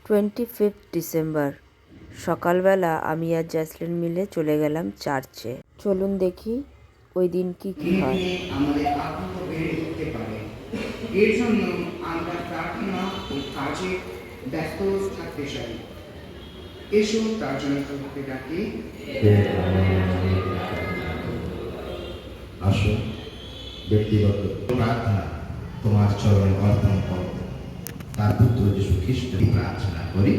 25 December সকালবেলা আমি আর জ্যাসলিন মিলে চলে গেলাম চার্চে। চলুন দেখি ওই দিন কি কি হয়। আমাদের আগ্রহ বেড়ে উঠতে পারে। এর জন্য আমরা প্রার্থনা ও কাজে ব্যস্ত থাকতে চাই। এসো তার জন্য প্রভুকে ডাকি। আসো ব্যক্তিগত প্রার্থনা তোমার চরণ অর্পণ করো। তার পুত্র যীশু খ্রিস্ট প্রার্থনা করি।